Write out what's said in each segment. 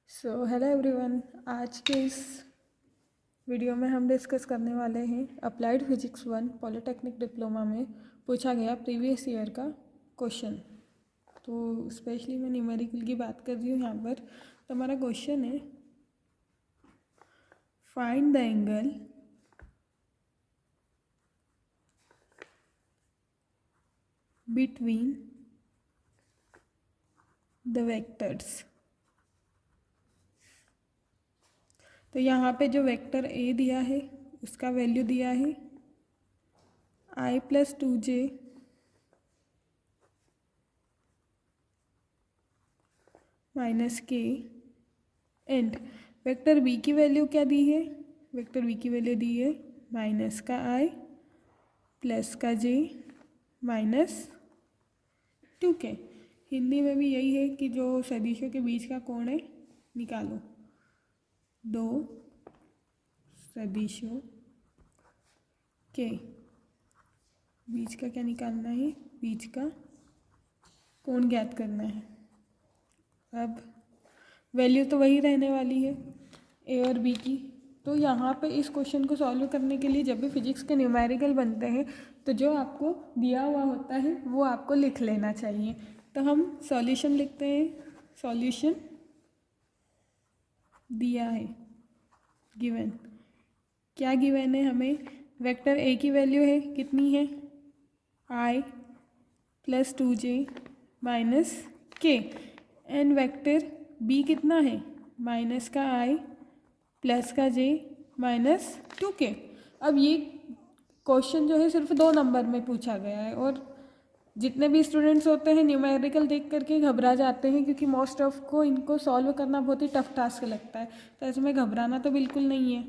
Hello everyone. आज के इस वीडियो में हम डिस्कस करने वाले हैं अप्लाइड फिजिक्स 1 पॉलिटेक्निक डिप्लोमा में पूछा गया प्रीवियस ईयर का क्वेश्चन। तो स्पेशली मैं न्यूमेरिकल की बात कर रही हूँ यहाँ पर। तो हमारा क्वेश्चन है, find the angle between the vectors. तो यहाँ पे जो वेक्टर ए दिया है उसका वैल्यू दिया है i+2j -k and vector B की वैल्यू क्या दी है? वेक्टर बी की वैल्यू दी है -i +j -2k। हिंदी में भी यही है कि जो सदिशों के बीच का कोण है निकालो। दो सदिशों के बीच का क्या निकालना है? बीच का कोण ज्ञात करना है। अब वैल्यू तो वही रहने वाली है ए और बी की। तो यहाँ पे इस क्वेश्चन को सॉल्व करने के लिए जब भी फिजिक्स के न्यूमेरिकल बनते हैं तो जो आपको दिया हुआ होता है वो आपको लिख लेना चाहिए। तो हम सॉल्यूशन लिखते हैं। सॉल्यूशन दिया है, गिवन। क्या गिवन है हमें? वेक्टर ए की वैल्यू है कितनी है? i+2j -k and vector B कितना है? -i +j -2k। अब ये क्वेश्चन जो है सिर्फ 2 नंबर में पूछा गया है और जितने भी स्टूडेंट्स होते हैं न्यूमेरिकल देख करके घबरा जाते हैं, क्योंकि मोस्ट ऑफ को इनको सॉल्व करना बहुत ही टफ टास्क लगता है। तो ऐसे में घबराना तो बिल्कुल नहीं है,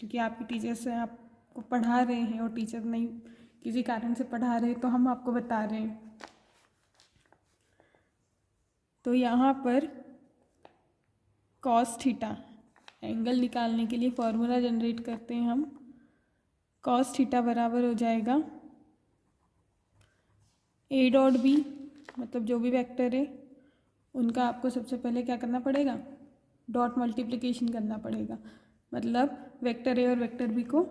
क्योंकि आपकी टीचर से आपको पढ़ा रहे हैं और टीचर नहीं किसी कारण से पढ़ा रहे हैं तो हम आपको बता रहे हैं। तो यहाँ पर cos थीटा एंगल निकालने के लिए फॉर्मूला जनरेट करते हैं हम। cos थीटा बराबर हो जाएगा a डॉट बी, मतलब जो भी वेक्टर है उनका आपको सबसे पहले क्या करना पड़ेगा? डॉट मल्टीप्लिकेशन करना पड़ेगा। मतलब वेक्टर ए और वेक्टर बी को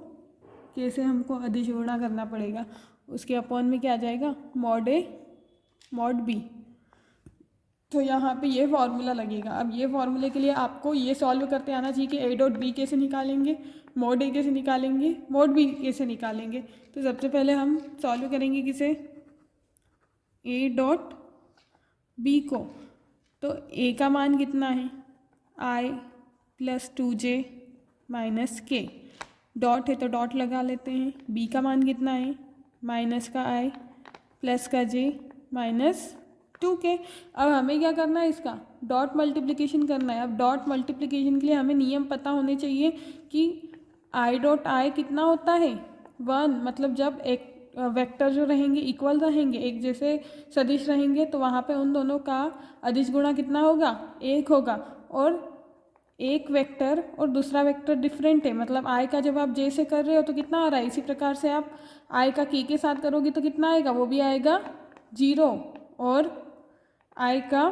कैसे हमको अदिश गुणा करना पड़ेगा। उसके अपॉन में क्या आ जाएगा? Mod A mod B. तो यहाँ पे ये फॉर्मूला लगेगा। अब ये फॉर्मूले के लिए आपको ये सॉल्व करते आना चाहिए कि ए डॉट बी कैसे निकालेंगे, मॉड ए कैसे निकालेंगे, मॉड बी कैसे निकालेंगे। तो सबसे पहले हम सॉल्व करेंगे किसे? ए डॉट बी को। तो ए का मान कितना है? i+2j -k। डॉट है तो डॉट लगा लेते हैं। बी का मान कितना है? -i +j -2k। अब हमें क्या करना है? इसका डॉट मल्टीप्लिकेशन करना है। अब डॉट मल्टीप्लिकेशन के लिए हमें नियम पता होने चाहिए कि i डॉट i कितना होता है? 1। मतलब जब एक वेक्टर जो रहेंगे इक्वल रहेंगे, एक जैसे सदिश रहेंगे, तो वहाँ पे उन दोनों का अदिश गुणा कितना होगा? 1 होगा। और एक वेक्टर और दूसरा वेक्टर डिफरेंट है, मतलब i का जब आप j से कर रहे हो तो कितना आ रहा है, इसी प्रकार से आप i का k के साथ करोगे तो कितना आएगा? वो भी आएगा 0। और i का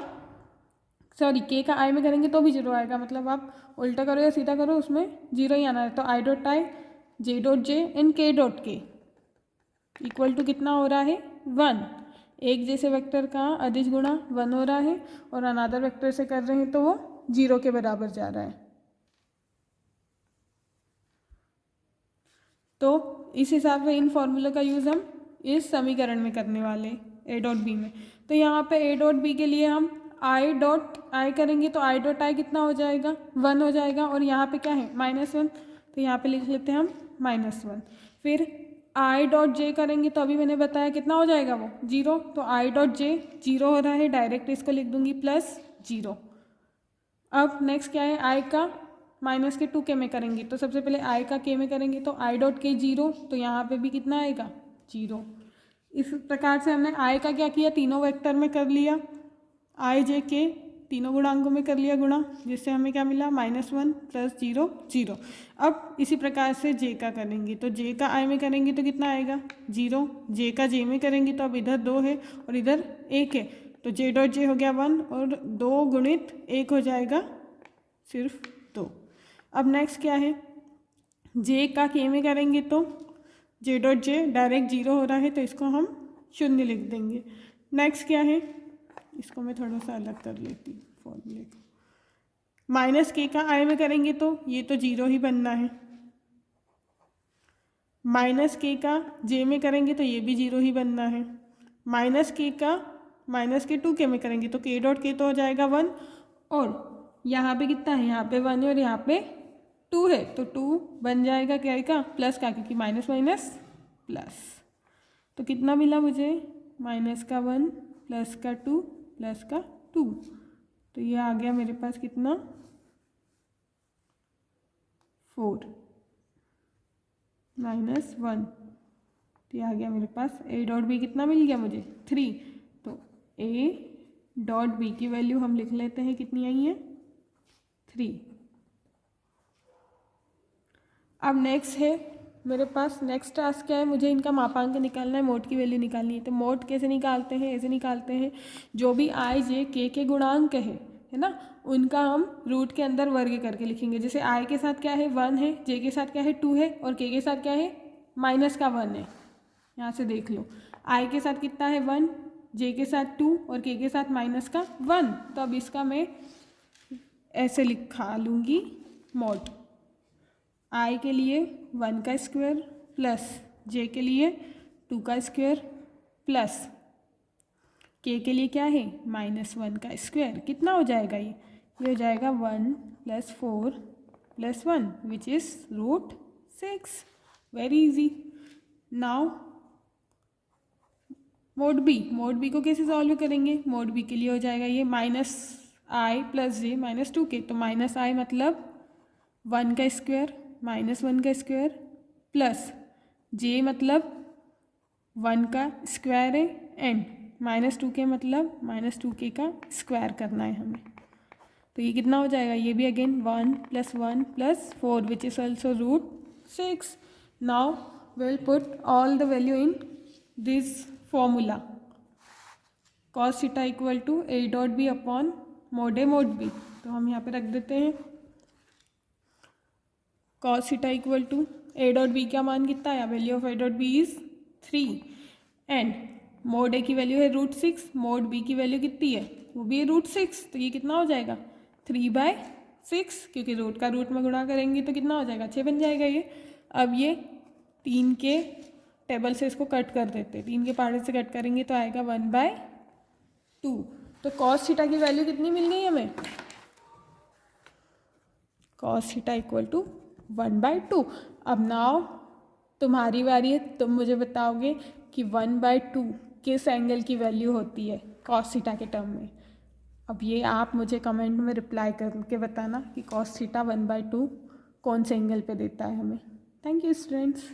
k का i में करेंगे तो भी 0 आएगा। मतलब आप उल्टा करो या सीधा करो उसमें 0 ही आना है। तो i dot i j dot j and k dot k equal to कितना हो रहा है? 1। एक जैसे वेक्टर का अदिश गुणा 1 हो रहा है और अनादर वेक्टर से कर रहे हैं तो वो 0 के बराबर जा रहा है। तो इस हिसाब से इन फॉर्मूले का यूज़ हम इस समीकरण में करने वाले ए डॉट बी में। तो यहाँ पे ए डॉट बी के लिए हम आई डॉट आई करेंगे तो आई डॉट आई कितना हो जाएगा? 1 हो जाएगा। और यहाँ पे क्या है? -1। तो यहाँ पे लिख लेते हैं हम -1। फिर आई डॉट जे करेंगे तो अभी मैंने बताया कितना हो जाएगा? वो 0। तो आई डॉट जे 0 हो रहा है, डायरेक्ट इसको लिख दूंगी +0। अब नेक्स्ट क्या है? आई का -2k में करेंगे तो सबसे पहले आई का k में करेंगे तो आई डॉट k 0। तो यहाँ पे भी कितना आएगा? 0। इस प्रकार से हमने आई का क्या किया? तीनों वेक्टर में कर लिया, आई जे के तीनों गुणांकों में कर लिया गुणा, जिससे हमें क्या मिला? -1 +0 0। अब इसी प्रकार से जे का करेंगे तो जे का आई में करेंगे तो कितना आएगा? 0। जे का जे में करेंगे तो अब इधर 2 है और इधर 1 है, तो जे डॉट जे हो गया 1 और 2 गुणित 1 हो जाएगा सिर्फ 2। अब नेक्स्ट क्या है, जे का के में करेंगे तो जे डॉट जे डायरेक्ट 0 हो रहा है तो इसको हम 0 लिख देंगे। नेक्स्ट क्या है, इसको मैं थोड़ा सा अलग कर लेती हूँ फॉर्मूले को। माइनस के का आई में करेंगे तो ये तो 0 ही बनना है। माइनस के का जे में करेंगे तो ये भी 0 ही बनना है। माइनस के का माइनस के 2 के में करेंगे तो के डॉट के तो हो जाएगा 1, और यहाँ पे कितना है, यहाँ पे 1 है और यहाँ पे 2 है तो 2 बन जाएगा क्या का प्लस का, क्योंकि माइनस माइनस प्लस। तो कितना मिला मुझे, माइनस का 1 प्लस का 2 प्लस का 2, तो ये आ गया मेरे पास कितना 4 माइनस 1, तो ये आ गया मेरे पास ए डॉट बी कितना मिल गया मुझे 3। तो ए डॉट बी की वैल्यू हम लिख लेते हैं, कितनी आई है 3। अब नेक्स्ट है मेरे पास, नेक्स्ट टास्क क्या है, मुझे इनका मापांक निकालना है, मोड की वैल्यू निकालनी है। तो मोड कैसे निकालते हैं, ऐसे निकालते हैं, जो भी आई जे के गुणांक है ना, उनका हम रूट के अंदर वर्ग करके लिखेंगे। जैसे आई के साथ क्या है 1 है, जे के साथ क्या है 2 है, और के साथ क्या है माइनस का 1 है। यहाँ से देख लो, आई के साथ कितना है 1, जे के साथ 2 और के साथ माइनस का 1। तो अब इसका मैं ऐसे लिखा लूँगी, मोड आई के लिए 1 का स्क्वायर प्लस जे के लिए 2 का स्क्वायर प्लस के लिए क्या है -1 का स्क्वायर। कितना हो जाएगा ये हो जाएगा 1 + 4 + 1 which is √6। Very easy. Now mod B को कैसे सॉल्व करेंगे, मोड बी के लिए हो जाएगा ये -i + j -2k। तो -i मतलब 1 का स्क्वायर -1 का स्क्वायर प्लस j मतलब 1 का स्क्वायर है एंड -2k मतलब -2k का स्क्वायर करना है हमें। तो ये कितना हो जाएगा, ये भी again 1 + 1 + 4 which is also √6। Now we'll put all the value in this formula, cos theta equal to a dot B upon mod A mod B. तो हम यहाँ पे रख देते हैं cos theta equal to a dot B का मान कितना है, value of a dot B is 3 and mod A की वैल्यू है √6, मोड बी की वैल्यू कितनी है वो भी है √6। तो ये कितना हो जाएगा 3/6, क्योंकि रूट का रूट में गुणा करेंगे तो कितना हो जाएगा 6 बन जाएगा ये। अब ये 3 के टेबल से इसको कट कर देते हैं, 3 के पहाड़े से कट करेंगे तो आएगा 1/2। तो cos थीटा की वैल्यू कितनी मिल गई हमें, cos थीटा इक्वल टू 1/2। अब नाउ तुम्हारी बारी है, तुम मुझे बताओगे कि 1/2 किस एंगल की वैल्यू होती है cos थीटा के टर्म में। अब ये आप मुझे कमेंट में रिप्लाई करके बताना कि cos थीटा 1/2 कौन से एंगल पे देता है हमें। Thank you students.